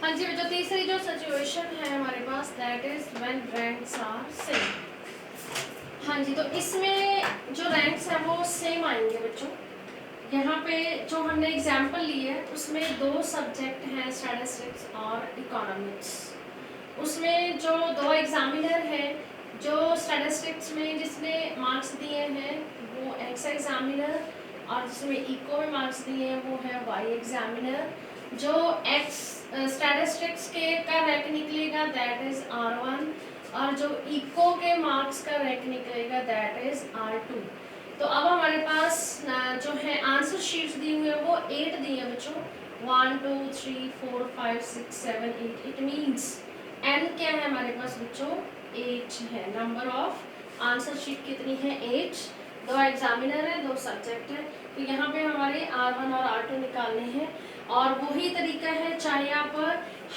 हाँ जी बच्चों, तीसरी जो सिचुएशन है हमारे पास that is when ranks are same. हाँ जी, तो इसमें जो रैंक्स है वो सेम आएंगे बच्चों। यहाँ पे जो हमने एग्जाम्पल ली है उसमें दो सब्जेक्ट हैं, स्टैटिस्टिक्स और इकोनॉमिक्स। उसमें जो दो एग्जामिनर हैं, जो स्टैटिस्टिक्स में जिसने मार्क्स दिए हैं वो एक्स एग्जामिनर, और जिसमें इको में मार्क्स दिए हैं वो है वाई एग्जामिनर। जो एक्स स्टैटिस्टिक्स के का रैंक निकलेगा दैट इज R1, और जो इको के मार्क्स का रैंक निकलेगा दैट इज R2। तो अब हमारे पास जो है आंसर शीट्स दी हुई है वो 8 दी है बच्चों, 1 2 3 4 5 6 7 8। इट मीन्स एन क्या है हमारे पास बच्चों, 8 है। नंबर ऑफ आंसर शीट कितनी है, 8। दो एग्जामिनर है, दो सब्जेक्ट है, तो यहाँ पे हमारे R1 और R2 निकालने हैं। और वही तरीका है, चाहे आप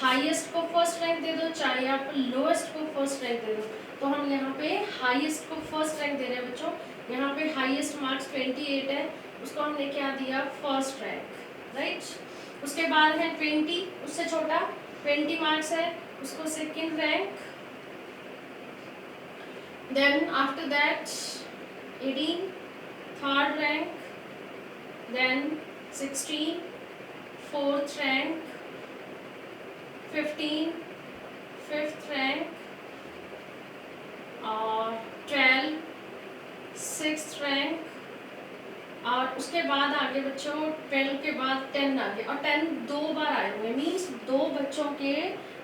हाईएस्ट को फर्स्ट रैंक दे दो, चाहे आप लोएस्ट को फर्स्ट रैंक दे दो। तो हम यहाँ पे हाईएस्ट को फर्स्ट रैंक दे रहे हैं बच्चों। यहाँ पे हाईएस्ट मार्क्स 28 है, उसको हमने क्या दिया, फर्स्ट रैंक, राइट। उसके बाद है 20, उससे छोटा 20 मार्क्स है, उसको second rank. Then after that 18 third rank, then 16 fourth rank, 15 fifth rank, और 12 सिक्स्थ रैंक। और उसके बाद आगे बच्चों 12 के बाद 10 आगे, और 10 दो बार आए हुए, मीन्स दो बच्चों के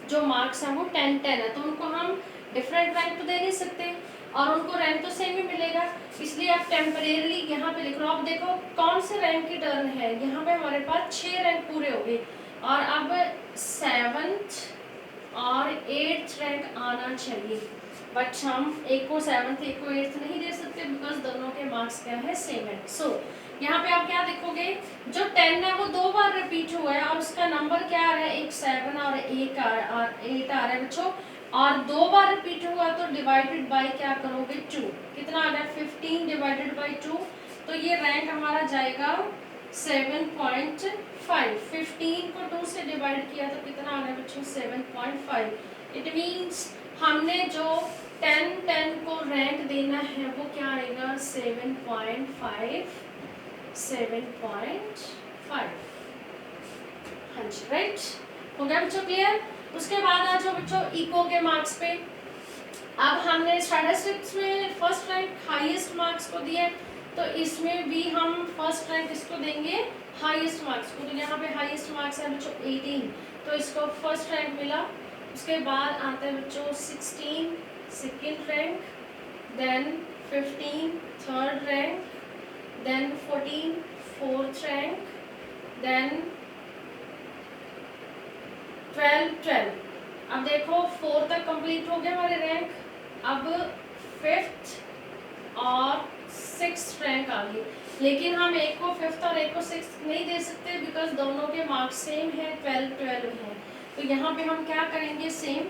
जो मार्क्स हैं वो 10-10 है, तो उनको हम डिफरेंट रैंक तो दे नहीं सकते और उनको रैंक तो सेम ही मिलेगा, इसलिए आप टेम्परेरी यहाँ पे लिख लो। अब देखो कौन से रैंक की टर्न है, यहाँ पे हमारे पास 6 रैंक पूरे हो गए, और अब 7th और 8th रैंक आना चाहिए। बट हम एक को 7th एक को 8th नहीं दे सकते बिकॉज दोनों के मार्क्स क्या है, सेम है। सो यहाँ पे आप क्या देखोगे, जो 10 है वो दो बार रिपीट हुआ है और उसका नंबर क्या आ रहा है, एक 7 और एक 8 आ रहा है बच्चों, और दो बार रिपीट हुआ तो डिवाइडेड बाय क्या करोगे, 2। कितना आ रहा है, 15 डिवाइडेड बाय 2, तो ये रैंक हमारा जाएगा 7.5। 15 को 2 से डिवाइड किया तो कितना आ रहा है बच्चों, 7.5। इट मीन्स हमने जो 10-10 को रैंक देना है वो क्या आएगा, 7.5। 7.5। हाँ जी, राइट, हो गया बच्चों क्लियर। उसके बाद आ जाओ बच्चों इको के मार्क्स पे। अब हमने स्टैटिस्टिक्स में फर्स्ट रैंक हाईएस्ट मार्क्स को दिया, तो इसमें भी हम फर्स्ट रैंक इसको देंगे हाईएस्ट मार्क्स को। तो यहाँ पे हाईएस्ट मार्क्स है बच्चों 18, तो इसको फर्स्ट रैंक मिला। उसके बाद आता है बच्चों 16 second rank, then 15 third rank, then 14 fourth rank, then 12। अब देखो 4 तक कंप्लीट हो गया हमारे रैंक, अब 5th और 6th रैंक आ गई, लेकिन हम एक को 5th और एक को 6th नहीं दे सकते बिकॉज दोनों के मार्क्स सेम है, 12 है। तो यहाँ पे हम क्या करेंगे, सेम।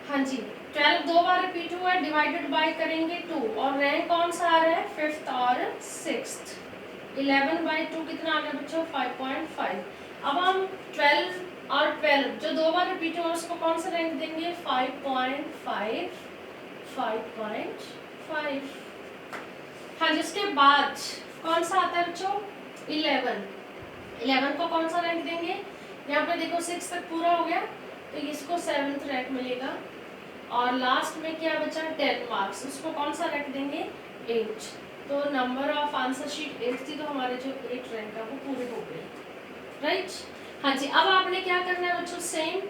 हाँ जी, 12 दो बार रिपीट हुआ है, डिवाइडेड बाय करेंगे 2, और रैंक कौन सा आ रहा है, 5th और 6th। 11 बाय 2 कितना आ गया बच्चों, 5.5। अब हम 12 और 12 जो दो बार रिपीट हुआ उसको कौन सा रैंक देंगे, 5.5। 5.5। हाँ, जिसके बाद कौन सा आता है बच्चों, 11 को कौन सा रैंक देंगे, यहाँ पे देखो 6 तक पूरा हो गया तो इसको 7th रैंक मिलेगा, और लास्ट में क्या बचा, 10 मार्क्स, उसको कौन सा रैंक देंगे, 8। तो नंबर ऑफ आंसर शीट 8 थी, तो हमारे जो 8 रैंक है वो पूरे हो गए, राइट। हाँ जी, अब आपने क्या करना है बच्चों, सेम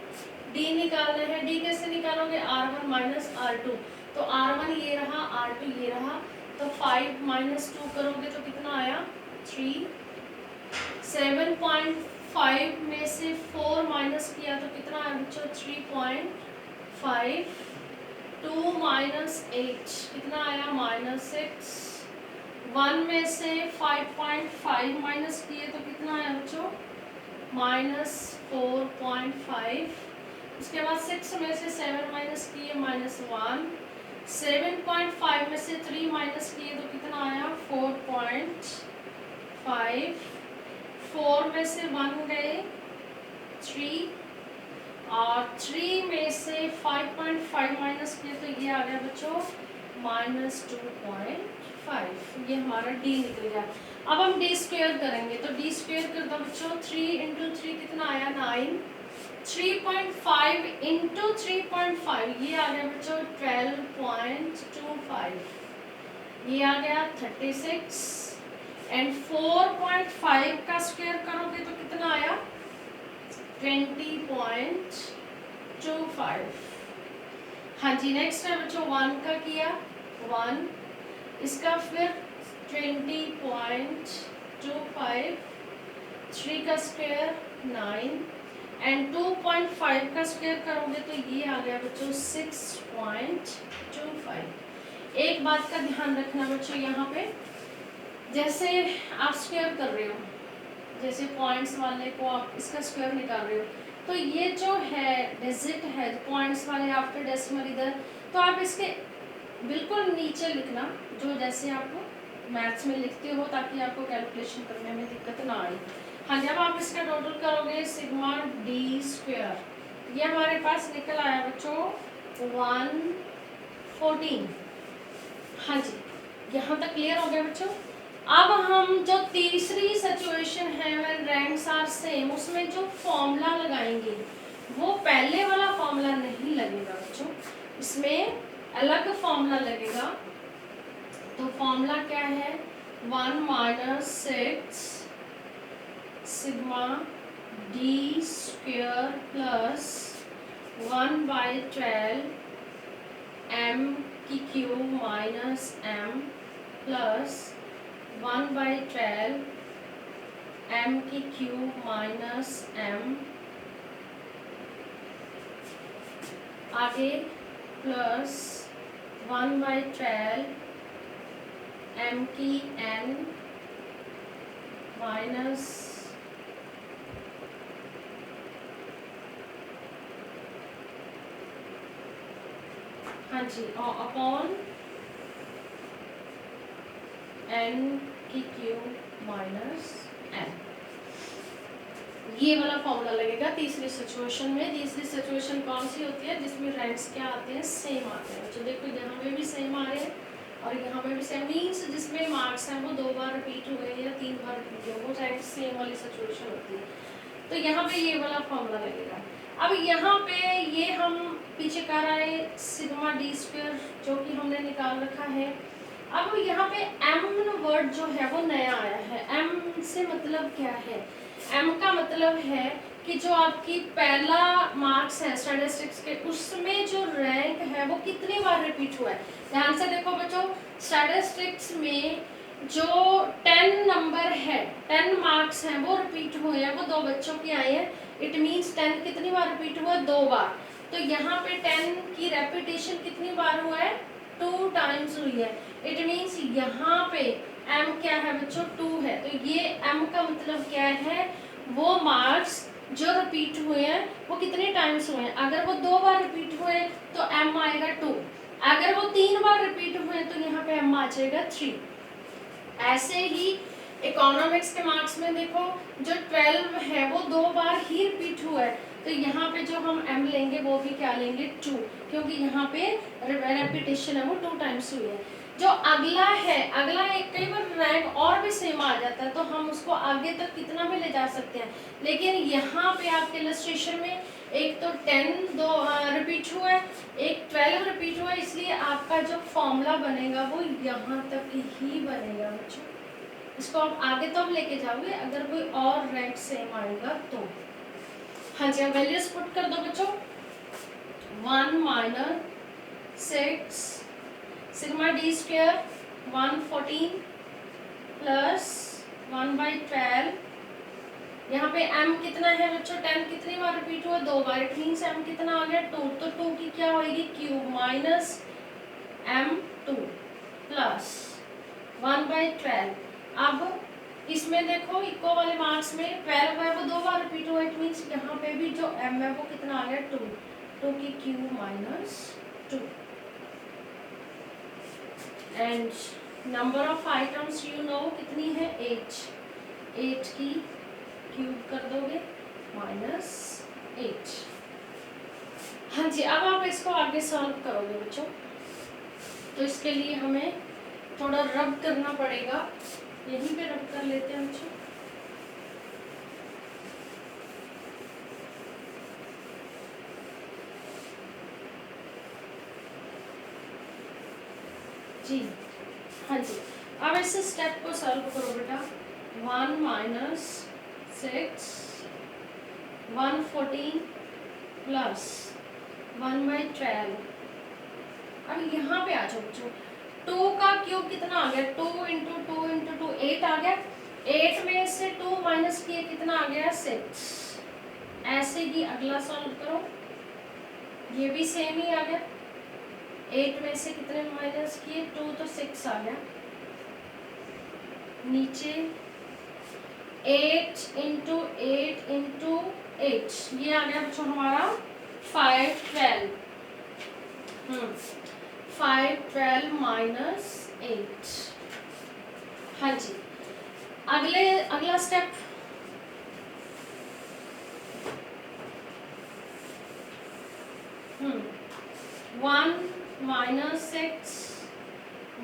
डी निकालना है। डी कैसे निकालोगे, R1 माइनस R2, तो R1 ये रहा, R2 ये रहा, तो 5 माइनस 2 करोगे तो कितना आया, 3। 7.5 में से 4 माइनस किया तो कितना आया बच्चों, 3.5। 2 माइनस 8 कितना आया, -6। 1 में से 5.5 माइनस किए तो कितना आया बच्चों, -4.5। उसके बाद 6 में से 7 माइनस किए, -1। 7.5 में से 3 माइनस किए तो कितना आया, 4.5। 4 में से 1 गए, 3। और 3 में से 5.5 माइनस किया तो ये आ गया बच्चों -2.5, ये हमारा डी निकल गया। अब हम डी स्क्वायर करेंगे तो डी स्क्वायर कर दो बच्चों, 3 × 3 कितना आया 9, 3.5 × 3.5 ये आ गया बच्चों 12.25, ये आ गया 36 एंड 4.5 का स्क्वायर करोगे तो कितना आया 20.25। हाँ जी, नेक्स्ट है बच्चों 1 का किया 1, इसका फिर 20.25, 3 का स्क्वायर 9 एंड 2.5 का स्क्वायर करोगे तो ये आ गया बच्चों 6.25। एक बात का ध्यान रखना बच्चों, यहाँ पे जैसे आप स्क्वायर कर रहे हो, जैसे पॉइंट्स वाले को आप इसका स्क्वायर निकाल रहे हो तो ये जो है डिजिट है पॉइंट्स वाले आफ्टर डेसिमल इधर, तो आप इसके बिल्कुल नीचे लिखना जो जैसे आप मैथ्स में लिखते हो ताकि आपको कैलकुलेशन करने में दिक्कत ना आए। हाँ, जब आप इसका टोटल करोगे सिग्मा डी स्क्वायर, ये हमारे पास निकल आया बच्चों 114। हाँ जी, यहाँ तक क्लियर हो गया बच्चों। अब हम जो तीसरी सिचुएशन है व्हेन रैंक्स आर सेम, उसमें जो फॉर्मूला लगाएंगे वो पहले वाला फॉर्मूला नहीं लगेगा बच्चों, इसमें अलग फॉर्मूला लगेगा। तो फॉर्मूला क्या है 1 - 6 sigma D square plus 1/12 m की cube minus m plus 1/12 m की क्यूब माइनस m, आगे प्लस 1/12 m की n माइनस हाँ जी और अपॉन n की क्यूब माइनस n, ये वाला फॉर्मूला लगेगा तीसरी सिचुएशन में। तीसरी सिचुएशन कौन सी होती है जिसमें रैंक्स क्या आते हैं सेम आते हैं। तो देखो यहाँ पे भी सेम आ रहे हैं और यहाँ पे भी सेम, मीन्स जिसमें मार्क्स हैं वो 2 बार रिपीट हुए या 3 बार रिपीट हुए, वो रैंक सेम वाली सिचुएशन होती है। तो यहाँ पे ये वाला फॉर्मूला लगेगा। अब यहाँ पे ये हम पीछे कर आए सिग्मा डी स्क्वायर जो कि हमने निकाल रखा है। अब यहाँ पे m वर्ड जो है वो नया आया है। m से मतलब क्या है, m का मतलब है कि जो आपकी पहला मार्क्स है स्टैटिस्टिक्स के उसमें जो रैंक है वो कितनी बार रिपीट हुआ है। ध्यान से देखो बच्चों, स्टैटिस्टिक्स में जो 10 नंबर है 10 मार्क्स हैं वो रिपीट हुए हैं, वो 2 बच्चों की आए हैं। इट मीन्स 10 कितनी बार रिपीट हुआ है 2 बार। तो यहाँ पे 10 की रेपिटेशन कितनी बार हुआ है 2 टाइम्स हुई है। इट मीन्स यहाँ पे m क्या है बच्चों 2 है। तो ये m का मतलब क्या है, वो मार्क्स जो रिपीट हुए हैं वो कितने टाइम्स हुए हैं। अगर वो 2 बार रिपीट हुए तो m आएगा 2, अगर वो 3 बार रिपीट हुए तो यहाँ पे m आ जाएगा 3। ऐसे ही इकोनॉमिक्स के मार्क्स में देखो जो 12 है वो 2 बार ही रिपीट हुआ है, तो यहाँ पे जो हम m लेंगे वो भी क्या लेंगे 2, क्योंकि यहाँ पे रेपिटेशन है वो 2 टाइम्स हुई है। जो अगला है, अगला एक कई बार रैंक और भी सेम आ जाता है तो हम उसको आगे तक कितना भी ले जा सकते हैं, लेकिन यहाँ पे आपके इलस्ट्रेशन में एक तो 10 रिपीट हुआ है, एक 12 रिपीट हुआ है, इसलिए आपका जो फॉर्मूला बनेगा वो यहाँ तक ही बनेगा बच्चों। इसको आप आगे तो आप लेके जाओगे अगर कोई और रैंक सेम आएगा तो। हाँ जी, वैल्यूज पुट कर दो बच्चों। 1 - 6 सिग्मा डी स्क्वायर 114 प्लस 1/12, यहाँ पे m कितना है बच्चों 10 कितनी बार रिपीट हुआ 2 बार। इट मीन्स m कितना आ गया 2, तो 2 की क्या होगी क्यूब माइनस m2 प्लस 1/12। अब इसमें देखो इको वाले मार्क्स में 12 है वो 2 बार रिपीट हुआ। इट मीन्स यहाँ पे भी जो m है वो कितना आ गया 2, 2 की cube minus 2 and number of items you know कितनी है 8 की क्यूब कर दोगे माइनस 8। हाँ जी, अब आप इसको आगे सॉल्व करोगे बच्चों, तो इसके लिए हमें थोड़ा रब करना पड़ेगा। यहीं पे रब कर लेते हैं बच्चों। जी हाँ जी, अब इस स्टेप को सॉल्व करो बेटा। 1 माइनस 6 114 प्लस 1/12। अब यहाँ पे आ जाओ बच्चों, 2 का क्यूब कितना आ गया, 2 इंटू 2 इंटू 2 8 आ गया। 8 में से 2 माइनस किए कितना आ गया 6। ऐसे ही अगला सॉल्व करो, ये भी सेम ही आ गया। 8 में से कितने माइनस किए 2, तो 6 आ गया। नीचे 8 इंटू 8 इंटू 8, ये आ गया बच्चों हमारा 512। 512 माइनस 8। हाँ जी, अगला स्टेप। 1 माइनस 6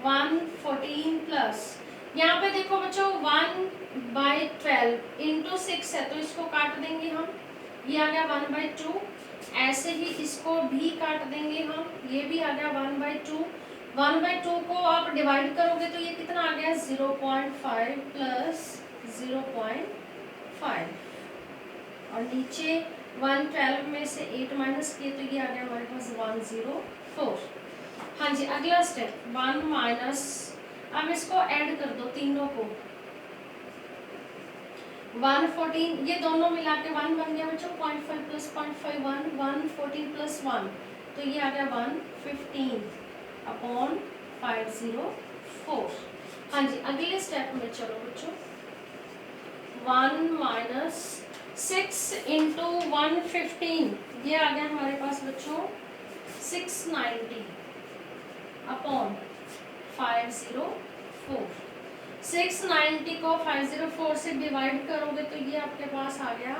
114 प्लस, यहाँ पे देखो बच्चों 1/12 इंटू 6 है, तो इसको काट देंगे हम, ये आ गया 1/2। ऐसे ही इसको भी काट देंगे हम, ये भी आ गया 1/2। 1/2 को आप डिवाइड करोगे तो ये कितना आ गया 0.5 प्लस 0.5। और नीचे 112 में से 8 माइनस किए तो ये आ गया हमारे पास 104। हाँ जी, अगला स्टेप 1 माइनस, अब इसको ऐड कर दो तीनों को। 114, ये दोनों मिला के 1 बन गया बच्चों। 0.5 प्लस 0.5 1, 114 प्लस 1, तो ये आ गया 115 अपॉन 504। हाँ जी, अगले स्टेप में चलो बच्चों। 1 माइनस 6 इंटू 115, ये आ गया हमारे पास बच्चों 690 अपॉन 504। 690 को 504 से डिवाइड करोगे तो ये आपके पास आ गया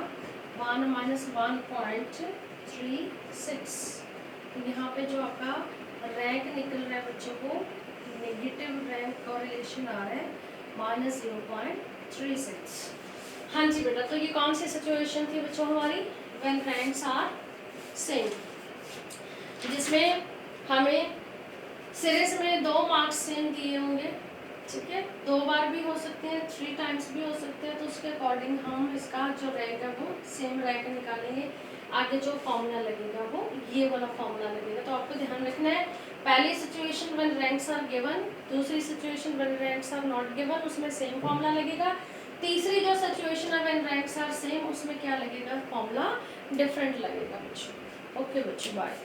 1 माइनस 1.36। तो यहाँ पे जो आपका रैंक निकल रहा है बच्चों को, नेगेटिव रैंक कॉरिलेशन आ रहा है -0.36। हाँ जी बेटा, तो ये कौन सी सिचुएशन थी बच्चों हमारी, व्हेन रैंक्स आर सेम, जिसमें हमें सीरीज में 2 मार्क्स सेम दिए होंगे। ठीक है, 2 बार भी हो सकते हैं, 3 टाइम्स भी हो सकते हैं, तो उसके अकॉर्डिंग हम इसका जो रैंक है वो सेम रैंक निकालेंगे। आगे जो फॉर्मूला लगेगा वो ये वाला फॉर्मूला लगेगा। तो आपको ध्यान रखना है, पहली situation when ranks are given, दूसरी situation when ranks are not given, उसमें सेम फॉर्मूला लगेगा। तीसरी जो सिचुएशन है व्हेन रैंक्स आर सेम, उसमें क्या लगेगा, फॉर्मूला डिफरेंट लगेगा बच्चों। ओके बच्चों, बाय।